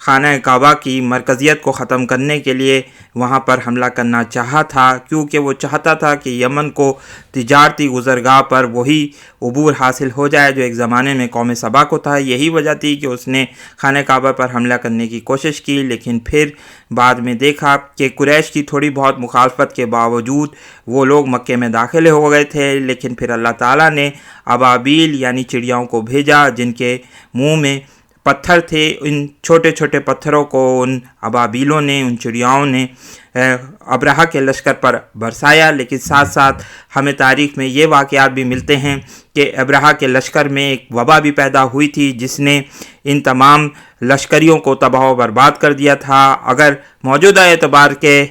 خانہ کعبہ کی مرکزیت کو ختم کرنے کے لیے وہاں پر حملہ کرنا چاہا تھا، کیونکہ وہ چاہتا تھا کہ یمن کو تجارتی گزرگاہ پر وہی عبور حاصل ہو جائے جو ایک زمانے میں قوم سبا کو تھا۔ یہی وجہ تھی کہ اس نے خانہ کعبہ پر حملہ کرنے کی کوشش کی، لیکن پھر بعد میں دیکھا کہ قریش کی تھوڑی بہت مخالفت کے باوجود وہ لوگ مکے میں داخل ہو گئے تھے، لیکن پھر اللہ تعالیٰ نے ابابیل یعنی چڑیاؤں کو بھیجا جن کے منہ میں پتھر تھے۔ ان چھوٹے چھوٹے پتھروں کو ان ابابیلوں نے، ان چڑیاؤں نے ابرہہ کے لشکر پر برسایا، لیکن ساتھ ساتھ ہمیں تاریخ میں یہ واقعات بھی ملتے ہیں کہ ابرہہ کے لشکر میں ایک وبا بھی پیدا ہوئی تھی جس نے ان تمام لشکریوں کو تباہ و برباد کر دیا تھا۔ اگر موجودہ اعتبار کے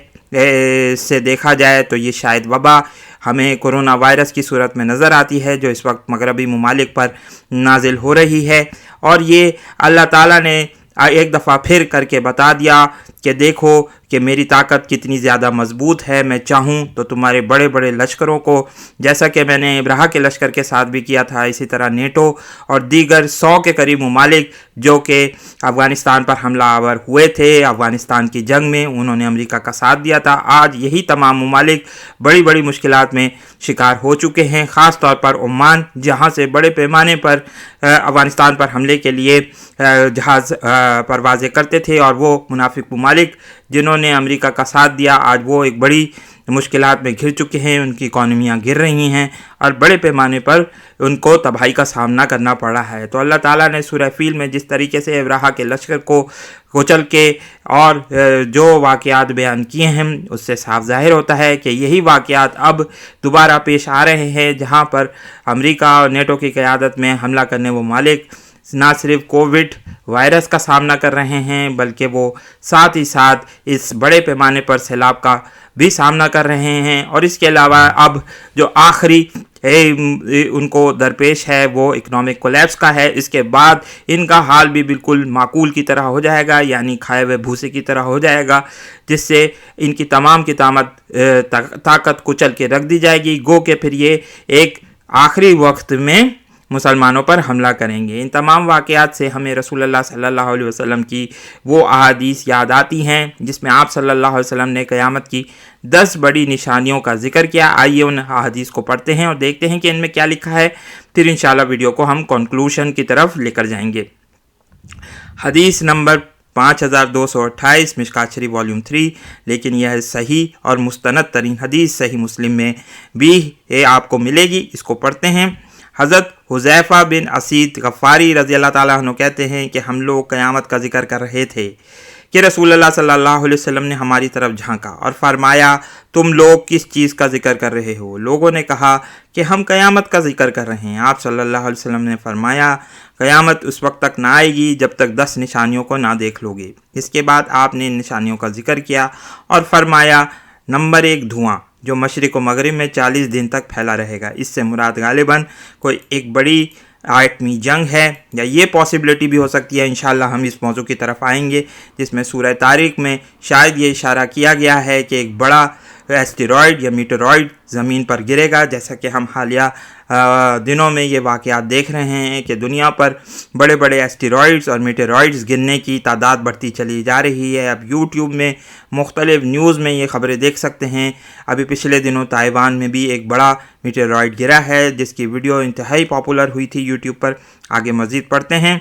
سے دیکھا جائے تو یہ شاید وبا ہمیں کرونا وائرس کی صورت میں نظر آتی ہے جو اس وقت مغربی ممالک پر نازل ہو رہی ہے، اور یہ اللہ تعالیٰ نے ایک دفعہ پھر کر کے بتا دیا کہ دیکھو کہ میری طاقت کتنی زیادہ مضبوط ہے، میں چاہوں تو تمہارے بڑے بڑے لشکروں کو، جیسا کہ میں نے ابرہہ کے لشکر کے ساتھ بھی کیا تھا، اسی طرح نیٹو اور دیگر 100 کے قریب ممالک جو کہ افغانستان پر حملہ آور ہوئے تھے افغانستان کی جنگ میں، انہوں نے امریکہ کا ساتھ دیا تھا۔ آج یہی تمام ممالک بڑی بڑی مشکلات میں شکار ہو چکے ہیں، خاص طور پر عمان جہاں سے بڑے پیمانے پر افغانستان پر حملے کے لیے جہاز پروازیں کرتے تھے، اور وہ منافق ممالک جنہوں نے امریکہ کا ساتھ دیا آج وہ ایک بڑی مشکلات میں گھر چکے ہیں، ان کی اکانومیاں گر رہی ہیں اور بڑے پیمانے پر ان کو تباہی کا سامنا کرنا پڑ رہا ہے۔ تو اللہ تعالیٰ نے سورہ فیل میں جس طریقے سے ابرہہ کے لشکر کو کچل کے اور جو واقعات بیان کیے ہیں اس سے صاف ظاہر ہوتا ہے کہ یہی واقعات اب دوبارہ پیش آ رہے ہیں، جہاں پر امریکہ اور نیٹو کی قیادت میں حملہ کرنے وہ ممالک نہ صرف کووڈ وائرس کا سامنا کر رہے ہیں بلکہ وہ ساتھ ہی ساتھ اس بڑے پیمانے پر سیلاب کا بھی سامنا کر رہے ہیں، اور اس کے علاوہ اب جو آخری ان کو درپیش ہے وہ اکنامک کولیپس کا ہے۔ اس کے بعد ان کا حال بھی بالکل معقول کی طرح ہو جائے گا، یعنی کھائے ہوئے بھوسے کی طرح ہو جائے گا، جس سے ان کی تمام کی طاقت کچل کے رکھ دی جائے گی، گو کہ پھر یہ ایک آخری وقت میں مسلمانوں پر حملہ کریں گے۔ ان تمام واقعات سے ہمیں رسول اللہ صلی اللہ علیہ وسلم کی وہ احادیث یاد آتی ہیں جس میں آپ صلی اللہ علیہ وسلم نے قیامت کی 10 بڑی نشانیوں کا ذکر کیا۔ آئیے ان احادیث کو پڑھتے ہیں اور دیکھتے ہیں کہ ان میں کیا لکھا ہے، پھر انشاءاللہ ویڈیو کو ہم کنکلوژن کی طرف لے کر جائیں گے۔ حدیث نمبر 5228 مشکات شریف والیوم 3، لیکن یہ صحیح اور مستند ترین حدیث صحیح مسلم میں بھی آپ کو ملے گی۔ اس کو پڑھتے ہیں۔ حضرت حذیفہ بن اسید غفاری رضی اللہ تعالیٰ عنہ کہتے ہیں کہ ہم لوگ قیامت کا ذکر کر رہے تھے کہ رسول اللہ صلی اللہ علیہ وسلم نے ہماری طرف جھانکا اور فرمایا تم لوگ کس چیز کا ذکر کر رہے ہو؟ لوگوں نے کہا کہ ہم قیامت کا ذکر کر رہے ہیں۔ آپ صلی اللہ علیہ وسلم نے فرمایا قیامت اس وقت تک نہ آئے گی جب تک 10 نشانیوں کو نہ دیکھ لو گے۔ اس کے بعد آپ نے ان نشانیوں کا ذکر کیا اور فرمایا نمبر 1 دھواں جو مشرق و مغرب میں 40 دن تک پھیلا رہے گا۔ اس سے مراد غالباً کوئی ایک بڑی ایٹمی جنگ ہے، یا یہ پاسبلٹی بھی ہو سکتی ہے۔ انشاءاللہ ہم اس موضوع کی طرف آئیں گے جس میں سورہ طارق میں شاید یہ اشارہ کیا گیا ہے کہ ایک بڑا ایسٹیرائڈ یا میٹرائڈ زمین پر گرے گا، جیسا کہ ہم حالیہ دنوں میں یہ واقعات دیکھ رہے ہیں کہ دنیا پر بڑے بڑے ایسٹیرائڈز اور میٹرائڈز گرنے کی تعداد بڑھتی چلی جا رہی ہے۔ اب یوٹیوب میں مختلف نیوز میں یہ خبریں دیکھ سکتے ہیں۔ ابھی پچھلے دنوں تائیوان میں بھی ایک بڑا میٹرائڈ گرا ہے جس کی ویڈیو انتہائی پاپولر ہوئی تھی یوٹیوب پر۔ آگے مزید پڑھتے ہیں۔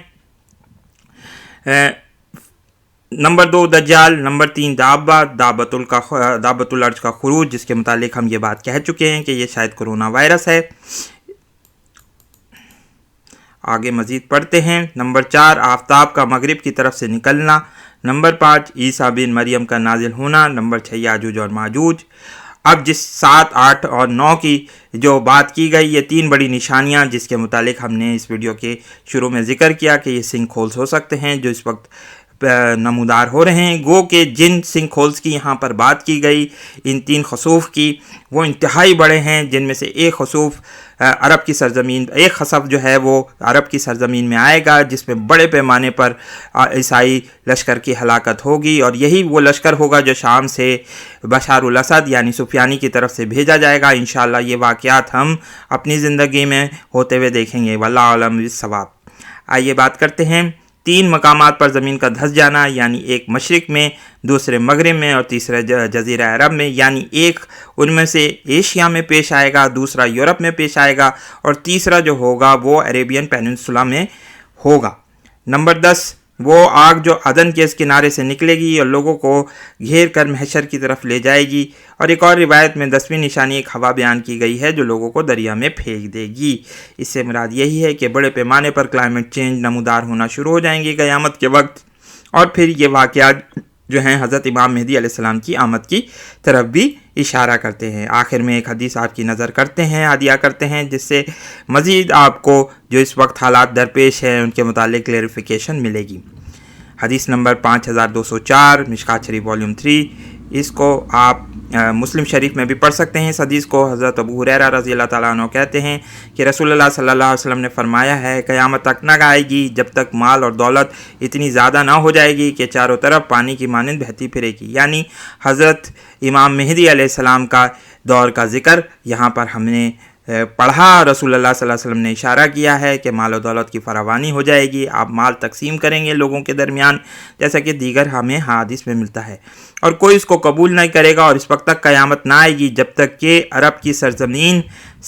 نمبر 2 دجال، نمبر 3 دابت الارض کا خروج، جس کے متعلق ہم یہ بات کہہ چکے ہیں کہ یہ شاید کرونا وائرس ہے۔ آگے مزید پڑھتے ہیں۔ نمبر 4 آفتاب کا مغرب کی طرف سے نکلنا، نمبر 5 عیسیٰ بن مریم کا نازل ہونا، نمبر 6 یاجوج اور ماجوج۔ اب جس 7، 8 اور 9 کی جو بات کی گئی، یہ 3 بڑی نشانیاں جس کے متعلق ہم نے اس ویڈیو کے شروع میں ذکر کیا کہ یہ سنک ہولز ہو سکتے ہیں جو اس وقت نمودار ہو رہے ہیں۔ گو کہ جن سنک ہولز کی یہاں پر بات کی گئی، ان 3 خسوف کی، وہ انتہائی بڑے ہیں، جن میں سے ایک خسوف عرب کی سرزمین، ایک خسف جو ہے وہ عرب کی سرزمین میں آئے گا جس میں بڑے پیمانے پر عیسائی لشکر کی ہلاکت ہوگی، اور یہی وہ لشکر ہوگا جو شام سے بشار الاسد یعنی سفیانی کی طرف سے بھیجا جائے گا۔ انشاءاللہ یہ واقعات ہم اپنی زندگی میں ہوتے ہوئے دیکھیں گے، واللہ اعلم بالصواب۔ آئیے بات کرتے ہیں 3 مقامات پر زمین کا دھس جانا، یعنی ایک مشرق میں، دوسرے مغرب میں اور تیسرا جزیرہ عرب میں، یعنی ایک ان میں سے ایشیا میں پیش آئے گا، دوسرا یورپ میں پیش آئے گا اور تیسرا جو ہوگا وہ عربین پیننسولا میں ہوگا۔ نمبر 10، وہ آگ جو عدن کے اس کنارے سے نکلے گی اور لوگوں کو گھیر کر محشر کی طرف لے جائے گی۔ اور ایک اور روایت میں 10ویں نشانی ایک ہوا بیان کی گئی ہے جو لوگوں کو دریا میں پھینک دے گی۔ اس سے مراد یہی ہے کہ بڑے پیمانے پر کلائمیٹ چینج نمودار ہونا شروع ہو جائیں گے قیامت کے وقت، اور پھر یہ واقعات جو ہیں حضرت امام مہدی علیہ السلام کی آمد کی طرف بھی اشارہ کرتے ہیں۔ آخر میں ایک حدیث آپ کی نظر کرتے ہیں، عادیہ کرتے ہیں، جس سے مزید آپ کو جو اس وقت حالات درپیش ہیں ان کے متعلق کلیریفیکیشن ملے گی۔ حدیث نمبر 5204، مشکات شریف والیوم 3، اس کو آپ مسلم شریف میں بھی پڑھ سکتے ہیں۔ اس حدیث کو حضرت ابو ہریرہ رضی اللہ تعالیٰ عنہ کہتے ہیں کہ رسول اللہ صلی اللہ علیہ وسلم نے فرمایا ہے، قیامت تک نہ آئے گی جب تک مال اور دولت اتنی زیادہ نہ ہو جائے گی کہ چاروں طرف پانی کی مانند بہتی پھرے گی۔ یعنی حضرت امام مہدی علیہ السلام کا دور کا ذکر یہاں پر ہم نے پڑھا۔ رسول اللہ صلی اللہ علیہ وسلم نے اشارہ کیا ہے کہ مال و دولت کی فراوانی ہو جائے گی، آپ مال تقسیم کریں گے لوگوں کے درمیان، جیسا کہ دیگر ہمیں حدیث میں ملتا ہے، اور کوئی اس کو قبول نہیں کرے گا، اور اس وقت تک قیامت نہ آئے گی جب تک کہ عرب کی سرزمین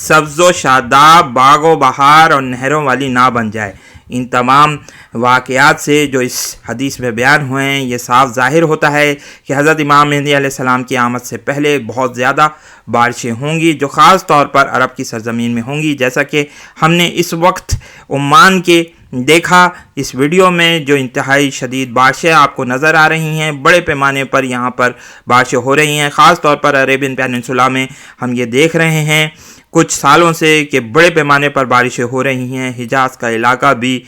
سبز و شاداب، باغ و بہار اور نہروں والی نہ بن جائے۔ ان تمام واقعات سے جو اس حدیث میں بیان ہوئے ہیں یہ صاف ظاہر ہوتا ہے کہ حضرت امام مہدی علیہ السلام کی آمد سے پہلے بہت زیادہ بارشیں ہوں گی جو خاص طور پر عرب کی سرزمین میں ہوں گی، جیسا کہ ہم نے اس وقت عمان کے دیکھا۔ اس ویڈیو میں جو انتہائی شدید بارشیں آپ کو نظر آ رہی ہیں، بڑے پیمانے پر یہاں پر بارشیں ہو رہی ہیں، خاص طور پر عربین پیننسولا میں ہم یہ دیکھ رہے ہیں کچھ سالوں سے کہ بڑے پیمانے پر بارشیں ہو رہی ہیں۔ حجاز کا علاقہ بھی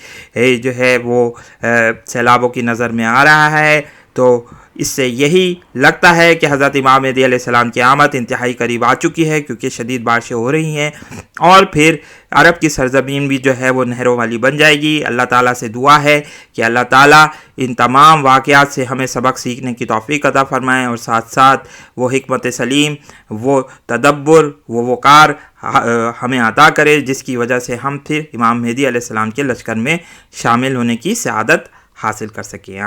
جو ہے وہ سیلابوں کی نظر میں آ رہا ہے، تو اس سے یہی لگتا ہے کہ حضرت امام مہدی علیہ السلام کی آمد انتہائی قریب آ چکی ہے، کیونکہ شدید بارشیں ہو رہی ہیں اور پھر عرب کی سرزمین بھی جو ہے وہ نہروں والی بن جائے گی۔ اللہ تعالیٰ سے دعا ہے کہ اللہ تعالیٰ ان تمام واقعات سے ہمیں سبق سیکھنے کی توفیق عطا فرمائیں، اور ساتھ ساتھ وہ حکمت سلیم، وہ تدبر، وہ وقار ہمیں عطا کرے جس کی وجہ سے ہم پھر امام مہدی علیہ السلام کے لشکر میں شامل ہونے کی سعادت حاصل کر سکیں۔